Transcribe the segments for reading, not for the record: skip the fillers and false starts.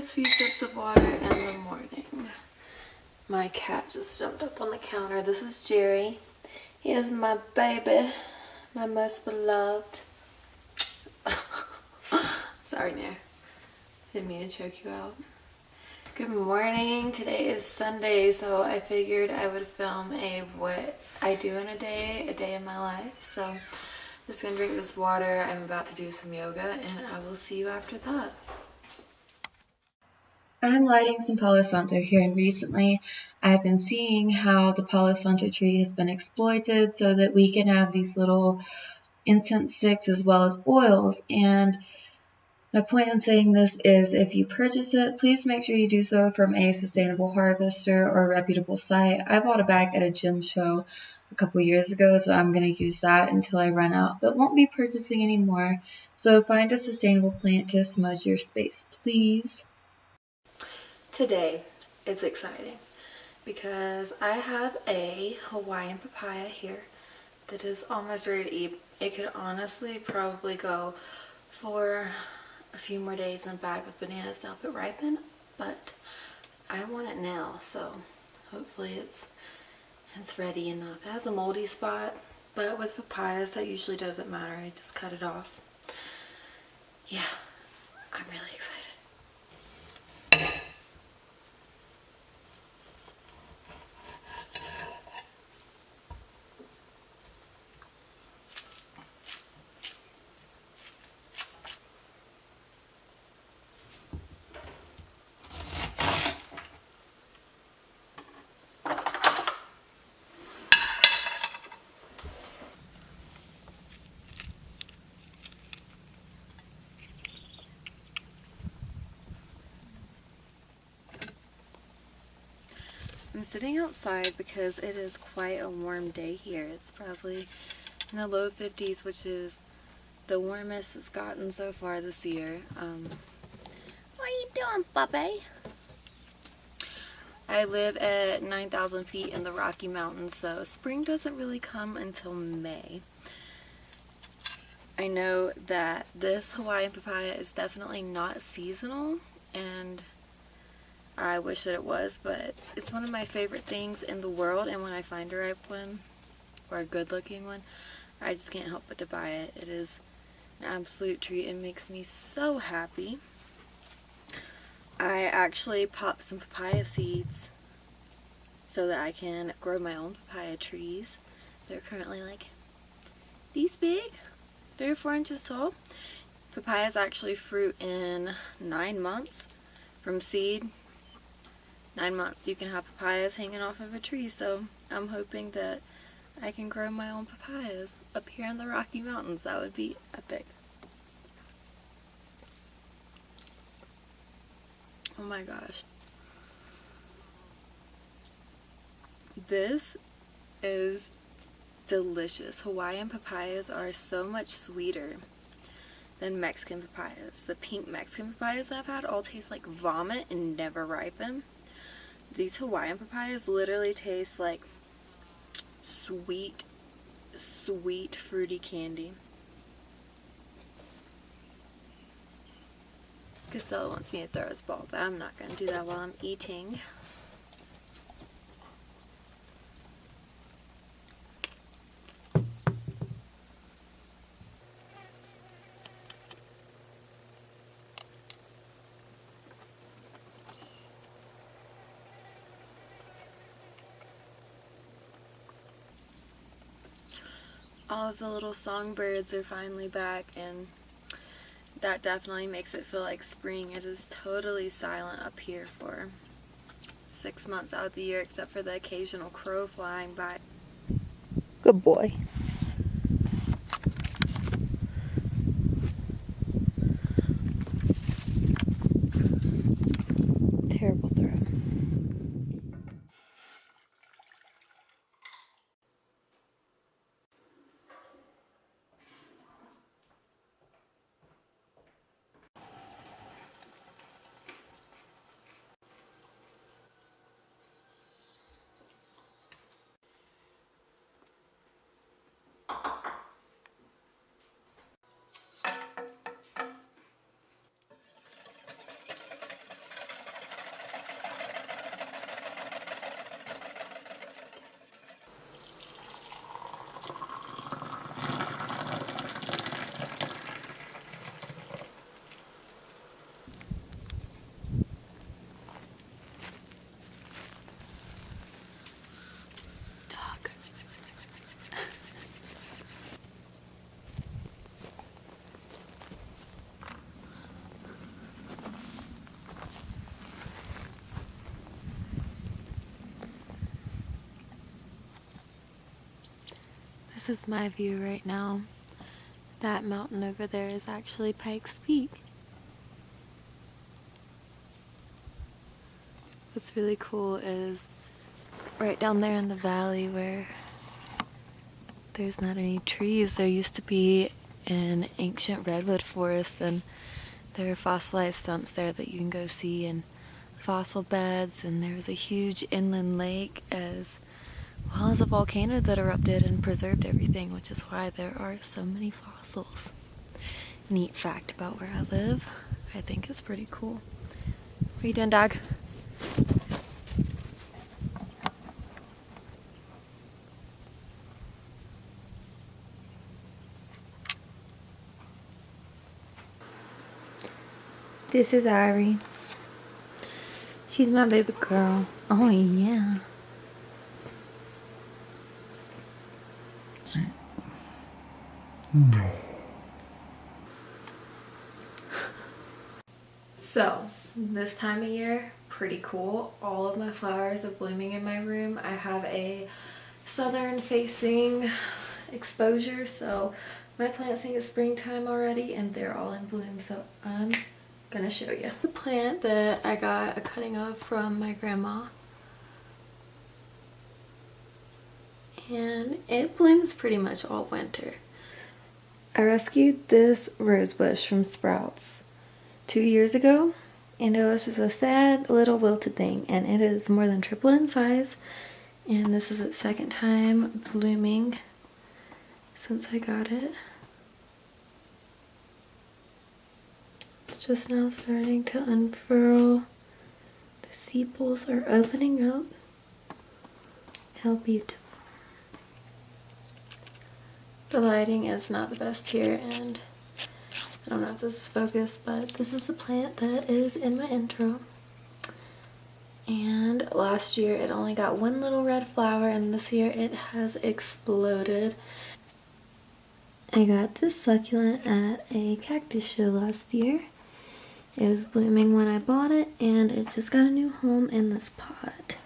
first few sips of water in the morning. My cat just jumped up on the counter. This is Jerry. He is my baby, my most beloved. Sorry, Nair. Didn't mean to choke you out. Good morning. Today is Sunday, so I figured I would film a what I do in a day in my life. So I'm just gonna drink this water. I'm about to do some yoga, and I will see you after that. I'm lighting some Palo Santo here, and recently I've been seeing how the Palo Santo tree has been exploited so that we can have these little incense sticks as well as oils. And my point in saying this is if you purchase it, please make sure you do so from a sustainable harvester or a reputable site. I bought a bag at a gym show a couple years ago, so I'm going to use that until I run out, but won't be purchasing anymore. So find a sustainable plant to smudge your space, please. Today is exciting because I have a Hawaiian papaya here that is almost ready to eat. It could honestly probably go for a few more days in a bag with bananas to help it ripen, but I want it now, so hopefully it's ready enough. It has a moldy spot, but with papayas that usually doesn't matter. I just cut it off. Yeah, I'm really excited. I'm sitting outside because it is quite a warm day here. It's probably in the low 50s, which is the warmest it's gotten so far this year. What are you doing, puppy? I live at 9,000 feet in the Rocky Mountains, so spring doesn't really come until May. I know that this Hawaiian papaya is definitely not seasonal, and I wish that it was, but it's one of my favorite things in the world, and when I find a ripe one, or a good looking one, I just can't help but to buy it. It is an absolute treat. It makes me so happy. I actually popped some papaya seeds so that I can grow my own papaya trees. They're currently like these big, 3 or 4 inches tall. Papayas actually fruit in 9 months from seed. 9 months you can have papayas hanging off of a tree, so I'm hoping that I can grow my own papayas up here in the Rocky Mountains. That would be epic. Oh my gosh. This is delicious. Hawaiian papayas are so much sweeter than Mexican papayas. The pink Mexican papayas I've had all taste like vomit and never ripen. These Hawaiian papayas literally taste like sweet, sweet fruity candy. Costello wants me to throw his ball, but I'm not going to do that while I'm eating. All of the little songbirds are finally back, and that definitely makes it feel like spring. It is totally silent up here for 6 months out of the year, except for the occasional crow flying by. Good boy. Terrible throw. This is my view right now. That mountain over there is actually Pike's Peak. What's really cool is right down there in the valley where there's not any trees, there used to be an ancient redwood forest, and there are fossilized stumps there that you can go see, and fossil beds, and there was a huge inland lake as well as a volcano that erupted and preserved everything, which is why there are so many fossils. Neat fact about where I live. I think it's pretty cool. What are you doing, dog? This is Ari. She's my baby girl. Oh yeah. No. So, this time of year, pretty cool. All of my flowers are blooming in my room. I have a southern facing exposure, so my plants think it's springtime already and they're all in bloom, so I'm gonna show you. The plant that I got a cutting of from my grandma, and it blooms pretty much all winter. I rescued this rose bush from sprouts 2 years ago, and it was just a sad little wilted thing, and it is more than triple in size, and this is its second time blooming since I got it. It's just now starting to unfurl. The sepals are opening up. How beautiful. The lighting is not the best here, and I don't know if this is focused, but this is the plant that is in my intro. And last year it only got one little red flower, and this year it has exploded. I got this succulent at a cactus show last year. It was blooming when I bought it, and it just got a new home in this pot.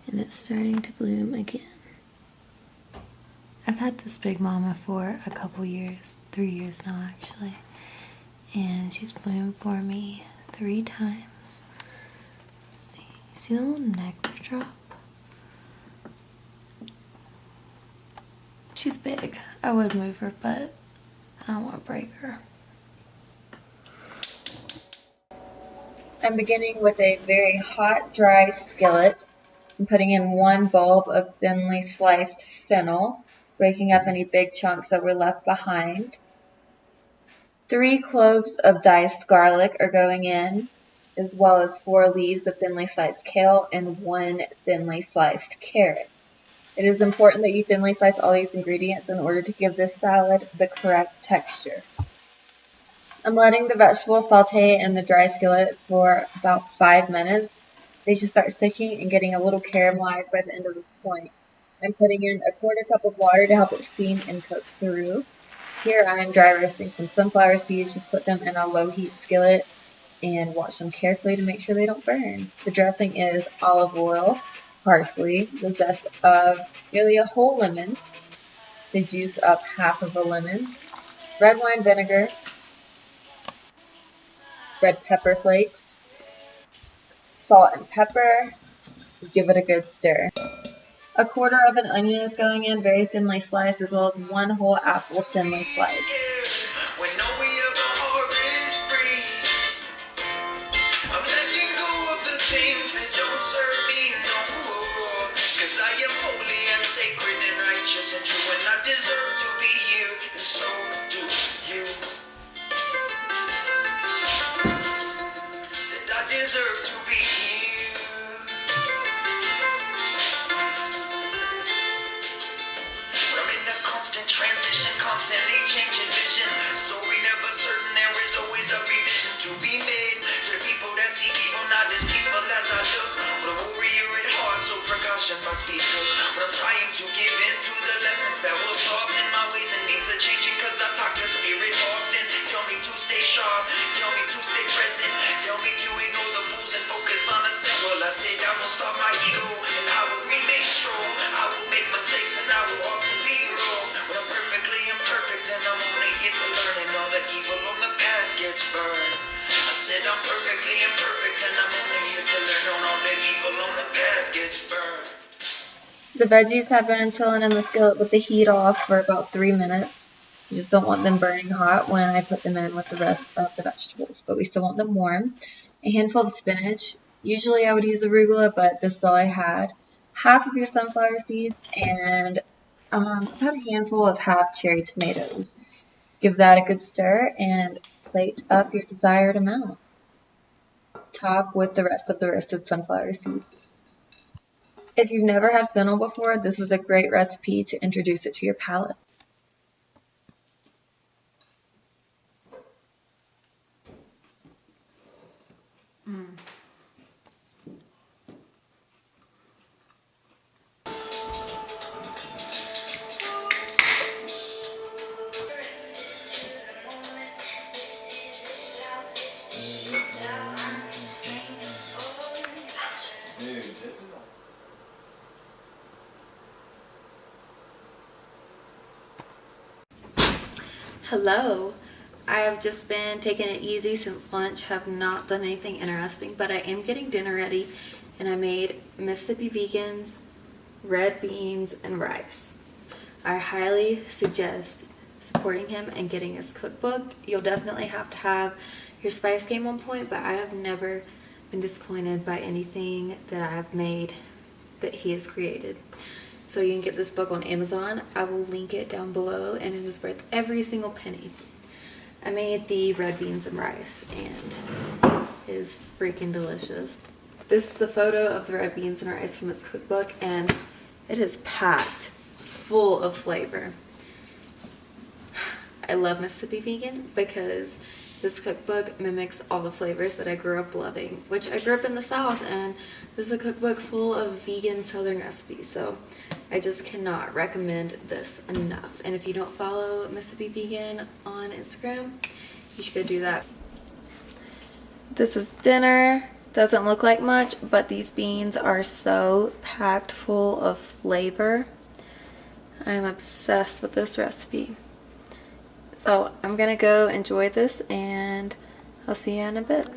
And it's starting to bloom again. I've had this big mama for a couple years, 3 years now actually, and she's bloomed for me 3 times. Let's see the little nectar drop? She's big. I would move her, but I don't want to break her. I'm beginning with a very hot, dry skillet. I'm putting in 1 bulb of thinly sliced fennel, breaking up any big chunks that were left behind. 3 cloves of diced garlic are going in, as well as 4 leaves of thinly sliced kale and 1 thinly sliced carrot. It is important that you thinly slice all these ingredients in order to give this salad the correct texture. I'm letting the vegetables saute in the dry skillet for about 5 minutes. They should start sticking and getting a little caramelized by the end of this point. I'm putting in a 1/4 cup of water to help it steam and cook through. Here I am dry roasting some sunflower seeds. Just put them in a low heat skillet and watch them carefully to make sure they don't burn. The dressing is olive oil, parsley, the zest of nearly a whole lemon, the juice of half of a lemon, red wine vinegar, red pepper flakes, salt and pepper. Give it a good stir. A 1/4 of an onion is going in, very thinly sliced, as well as 1 whole apple thinly sliced. Transition, constantly changing vision. Story never certain, there is always a revision to be made. To the people that seek evil, not as peaceful as I look. But a warrior at heart, so precaution must be took. But I'm trying to give in to the lessons that will soften my ways and means are changing, cause I talk to spirit often. Tell me to stay sharp, tell me to stay present, tell me to ignore the fools and focus on the sin. Well, I said I will stop my ego, and I will remain strong. I will make mistakes and I will often be wrong. evil on the path gets burned. I said I'm perfectly imperfect and I'm only here to learn. On all the evil on the path gets burned. The veggies have been chilling in the skillet with the heat off for about 3 minutes. You just don't want them burning hot when I put them in with the rest of the vegetables, but we still want them warm. A handful of spinach. Usually I would use arugula, but this is all I had. Half of your sunflower seeds and about a handful of half cherry tomatoes. Give that a good stir and plate up your desired amount. Top with the rest of the roasted sunflower seeds. If you've never had fennel before, this is a great recipe to introduce it to your palate. Hello. I have just been taking it easy since lunch, have not done anything interesting, but I am getting dinner ready, and I made Mississippi Vegans, red beans, and rice. I highly suggest supporting him and getting his cookbook. You'll definitely have to have your spice game on point, but I have never been disappointed by anything that I have made that he has created. So you can get this book on Amazon. I will link it down below, and it is worth every single penny. I made the red beans and rice, and it is freaking delicious. This is a photo of the red beans and rice from his cookbook, and it is packed full of flavor. I love Mississippi Vegan because this cookbook mimics all the flavors that I grew up loving, which I grew up in the South, and this is a cookbook full of vegan Southern recipes, so I just cannot recommend this enough. And if you don't follow Mississippi Vegan on Instagram, you should go do that. This is dinner. Doesn't look like much, but these beans are so packed full of flavor. I'm obsessed with this recipe. So I'm gonna go enjoy this, and I'll see you in a bit.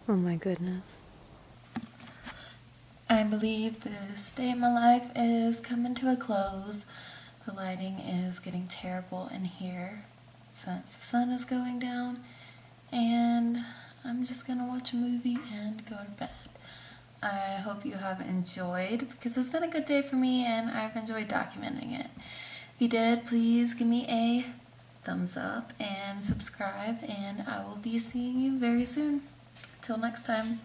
Oh my goodness. I believe this day in my life is coming to a close. The lighting is getting terrible in here since the sun is going down, and I'm just gonna watch a movie and go to bed. I hope you have enjoyed, because it's been a good day for me and I've enjoyed documenting it. If you did, please give me a thumbs up and subscribe, and I will be seeing you very soon. Till next time.